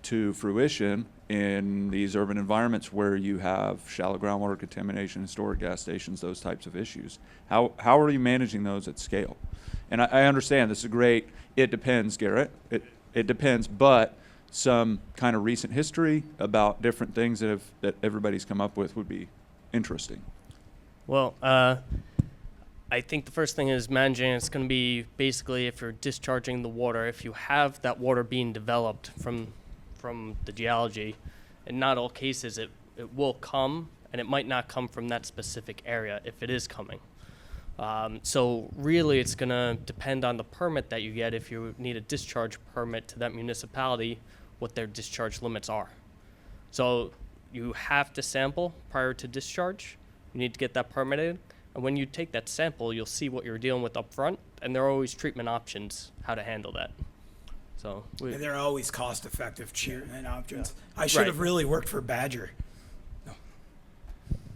to fruition in these urban environments where you have shallow groundwater contamination, historic gas stations, those types of issues? How are you managing those at scale? And I understand this is great. It depends, Garrett. It depends, but some kind of recent history about different things that everybody's come up with would be interesting. Well, I think the first thing is managing. It's going to be basically if you're discharging the water, if you have that water being developed from the geology, in not all cases it will come, and it might not come from that specific area if it is coming. So really it's going to depend on the permit that you get. If you need a discharge permit to that municipality, what their discharge limits are. So you have to sample prior to discharge. You need to get that permitted. And when you take that sample, you'll see what you're dealing with up front, and there are always treatment options how to handle that. So And they're always cost-effective treatment options. I should have really worked for Badger.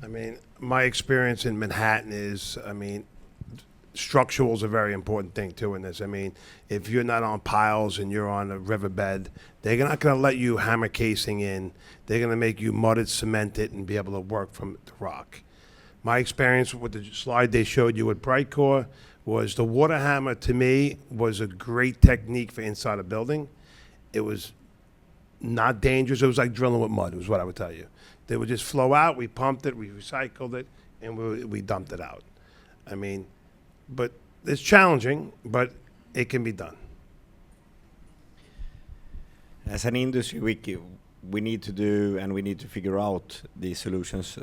I mean, my experience in Manhattan is, I mean, structural is a very important thing too in this. I mean, if you're not on piles and you're on a riverbed, they're not going to let you hammer casing in. They're going to make you mud it, cement it, and be able to work from the rock. My experience with the slide they showed you with Brightcore was the water hammer, to me, was a great technique for inside a building. It was not dangerous. It was like drilling with mud, is what I would tell you. They would just flow out, we pumped it, we recycled it, and we dumped it out. I mean, but it's challenging, but it can be done. As an industry, we need to do and we need to figure out these solutions.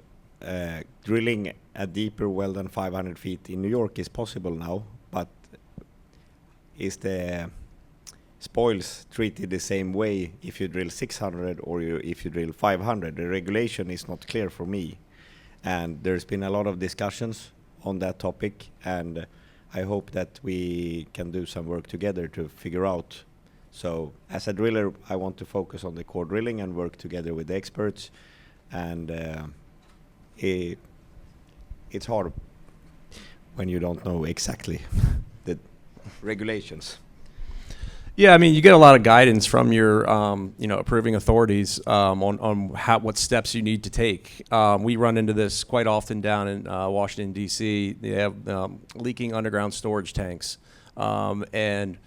Drilling a deeper well than 500 feet in New York is possible now, but is the spoils treated the same way if you drill 600 or if you drill 500? The regulation is not clear for me, and there's been a lot of discussions on that topic, and I hope that we can do some work together to figure out. So as a driller, I want to focus on the core drilling and work together with the experts, and it's hard when you don't know exactly the regulations. Yeah, I mean, you get a lot of guidance from your, approving authorities on what steps you need to take. We run into this quite often down in Washington, D.C. They have leaking underground storage tanks, and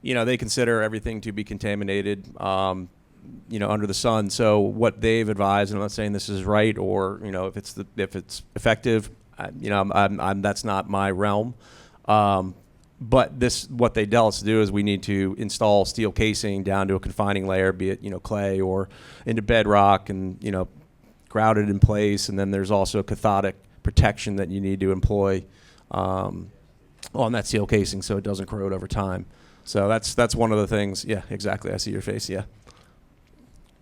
they consider everything to be contaminated, under the sun. So what they've advised, and I'm not saying this is right or if it's effective, that's not my realm. But what they tell us to do is we need to install steel casing down to a confining layer, be it clay or into bedrock, and grout it in place. And then there's also cathodic protection that you need to employ on that steel casing so it doesn't corrode over time. So that's one of the things. Yeah, exactly. I see your face. Yeah.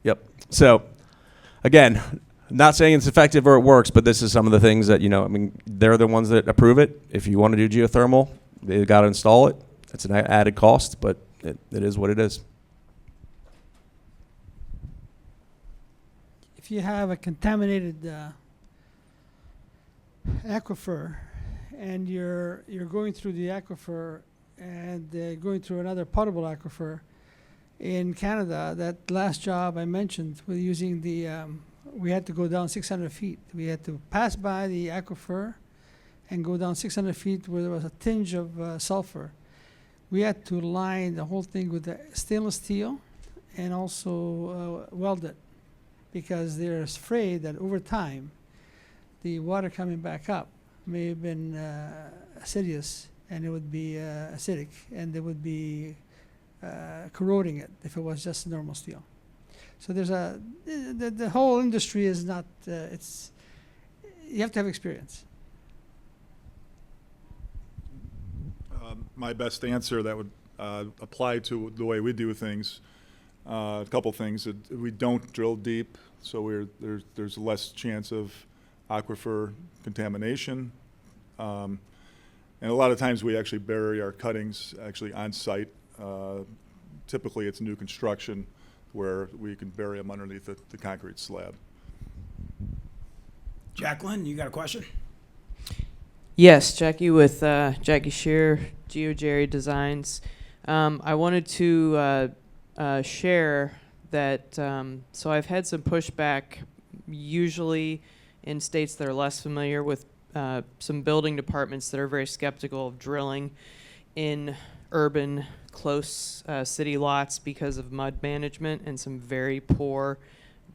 Yep. So again, not saying it's effective or it works, but this is some of the things that they're the ones that approve it. If you want to do geothermal, they've got to install it. It's an added cost, but it is what it is. If you have a contaminated aquifer and you're going through the aquifer and going through another potable aquifer in Canada, that last job I mentioned with using we had to go down 600 feet. We had to pass by the aquifer and go down 600 feet where there was a tinge of sulfur. We had to line the whole thing with the stainless steel and also weld it, because they're afraid that over time the water coming back up may have been acidious, and it would be acidic, and they would be corroding it if it was just normal steel. So there's the whole industry is not, you have to have experience. My best answer that would apply to the way we do things, a couple things. We don't drill deep, so there's less chance of aquifer contamination. And a lot of times we actually bury our cuttings actually on site. Typically it's new construction where we can bury them underneath the concrete slab. Jacqueline, you got a question? Yes, Jackie with Jackie Shear, GeoJerry Designs. I wanted to share that, so I've had some pushback, usually in states that are less familiar with some building departments that are very skeptical of drilling in urban, close city lots because of mud management and some very poor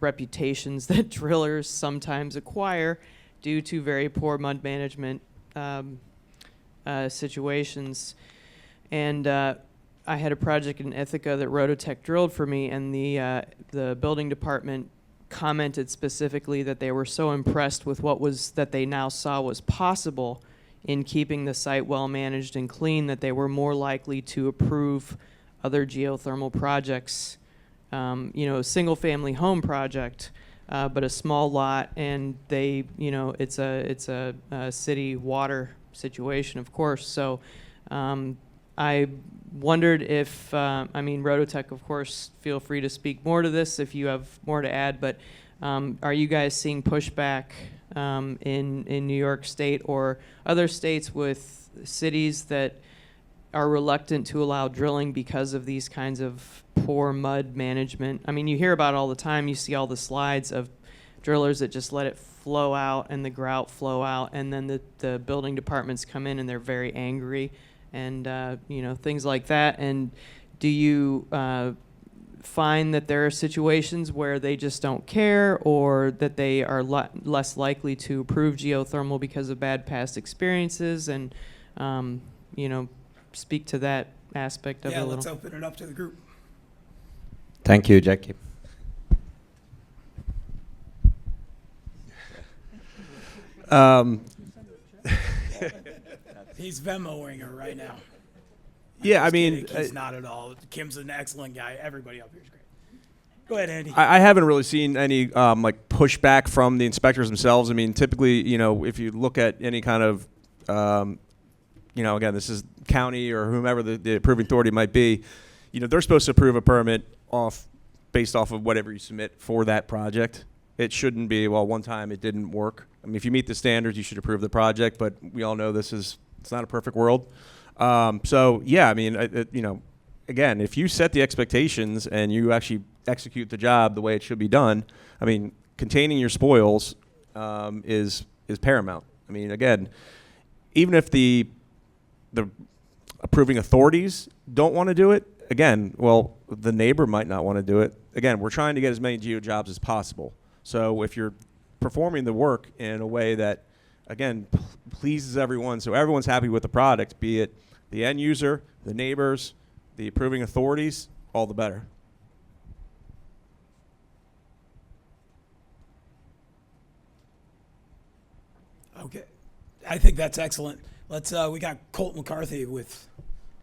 reputations that drillers sometimes acquire due to very poor mud management situations. And I had a project in Ithaca that Rototec drilled for me, and the building department commented specifically that they were so impressed with that they now saw was possible in keeping the site well managed and clean that they were more likely to approve other geothermal projects. A single family home project but a small lot, and they, it's a city water situation, of course. So I wondered if, Rototec, of course, feel free to speak more to this if you have more to add, but are you guys seeing pushback in New York State or other states with cities that are reluctant to allow drilling because of these kinds of poor mud management? I mean, you hear about it all the time. You see all the slides of drillers that just let it flow out and the grout flow out, and then the building departments come in and they're very angry and, things like that. And do you find that there are situations where they just don't care, or that they are less likely to approve geothermal because of bad past experiences? And, speak to that aspect of it a little. Let's open it up to the group. Thank you, Jackie. He's Venmoing her right now. Yeah, Just kidding. He's not at all. Kim's an excellent guy. Everybody up here is great. Go ahead, Andy. I haven't really seen any pushback from the inspectors themselves. I mean, typically, if you look at any kind of, again, this is county or whomever the approving authority might be, they're supposed to approve a permit based off of whatever you submit for that project. It shouldn't be, well, one time it didn't work. I mean, if you meet the standards, you should approve the project, but we all know it's not a perfect world. So yeah, I mean, again, if you set the expectations and you actually execute the job the way it should be done, I mean, containing your spoils is paramount. I mean, again, even if the approving authorities don't want to do it, again, well, the neighbor might not want to do it. Again, we're trying to get as many geo jobs as possible. So if you're performing the work in a way that, again, pleases everyone, so everyone's happy with the product, be it the end user, the neighbors, the approving authorities, all the better. Okay. I think that's excellent. Let's, we got Colt McCarthy with,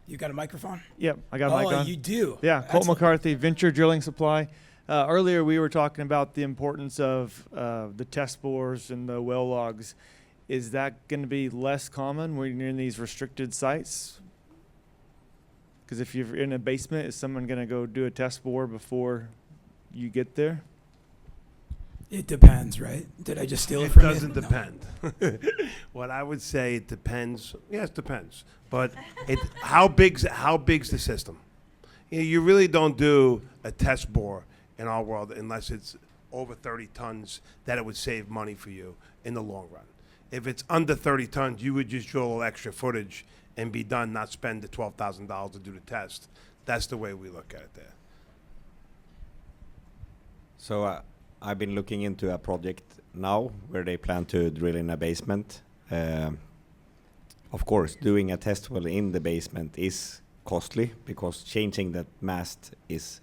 you got a microphone? Yep, I got a mic on. Oh, you do? Yeah, Colt Excellent. McCarthy, Venture Drilling Supply. Earlier we were talking about the importance of the test bores and the well logs. Is that going to be less common when you're in these restricted sites? Because if you're in a basement, is someone going to go do a test bore before you get there? It depends, right? Did I just steal it It from you? doesn't No. depend. What I would say, it depends. Yes, it depends. But how big's the system? You really don't do a test bore in our world unless it's over 30 tons that it would save money for you in the long run. If it's under 30 tons, you would just drill a little extra footage and be done, not spend the $12,000 to do the test. That's the way we look at it there. So I've been looking into a project now where they plan to drill in a basement. Of course, doing a test well in the basement is costly because changing that mast is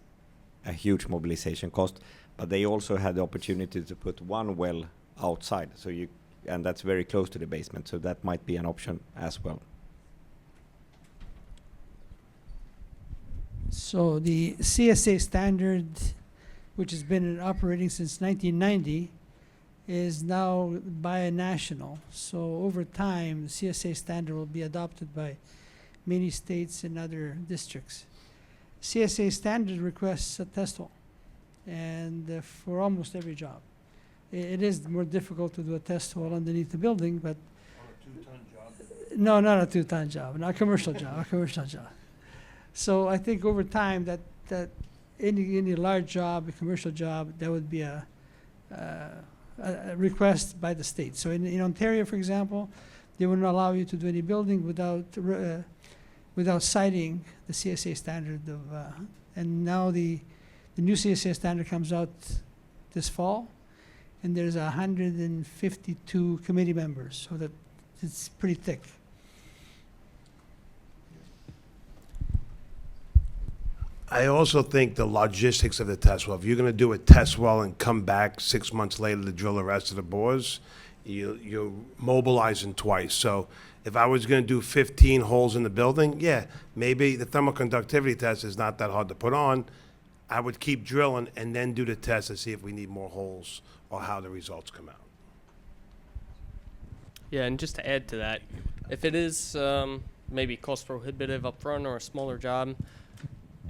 a huge mobilization cost. But they also had the opportunity to put one well outside, and that's very close to the basement, so that might be an option as well. So the CSA standard, which has been operating since 1990, is now binational. So over time, the CSA standard will be adopted by many states and other districts. CSA standard requests a test hole, and for almost every job. It is more difficult to do a test hole underneath the building, but no, not a 2-ton job, not a commercial job, a commercial job. So I think over time that any large job, a commercial job, that would be a request by the state. So in Ontario, for example, they wouldn't allow you to do any building without citing the CSA standard of, and now the new CSA standard comes out this fall, and there's 152 committee members, so that it's pretty thick. I also think the logistics of the test well, if you're going to do a test well and come back 6 months later to drill the rest of the bores, you're mobilizing twice. So if I was going to do 15 holes in the building, yeah, maybe the thermal conductivity test is not that hard to put on. I would keep drilling and then do the test to see if we need more holes or how the results come out. Yeah, and just to add to that, if it is maybe cost prohibitive up front or a smaller job,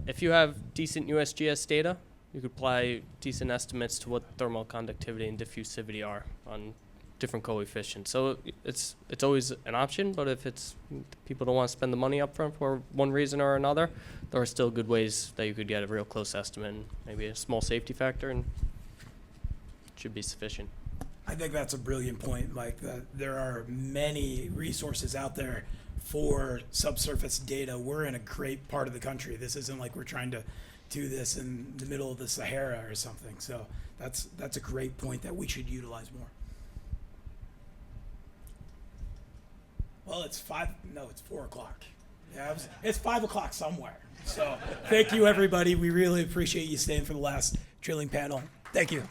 if you have decent USGS data, you could apply decent estimates to what thermal conductivity and diffusivity are on different coefficients. So it's always an option, but if it's people don't want to spend the money up front for one reason or another, there are still good ways that you could get a real close estimate, and maybe a small safety factor, and it should be sufficient. I think that's a brilliant point, Mike. There are many resources out there for subsurface data. We're in a great part of the country. This isn't like we're trying to do this in the middle of the Sahara or something. So that's a great point that we should utilize more. Well, it's 4 o'clock. Yeah, it's 5 o'clock somewhere. So thank you, everybody. We really appreciate you staying for the last drilling panel. Thank you.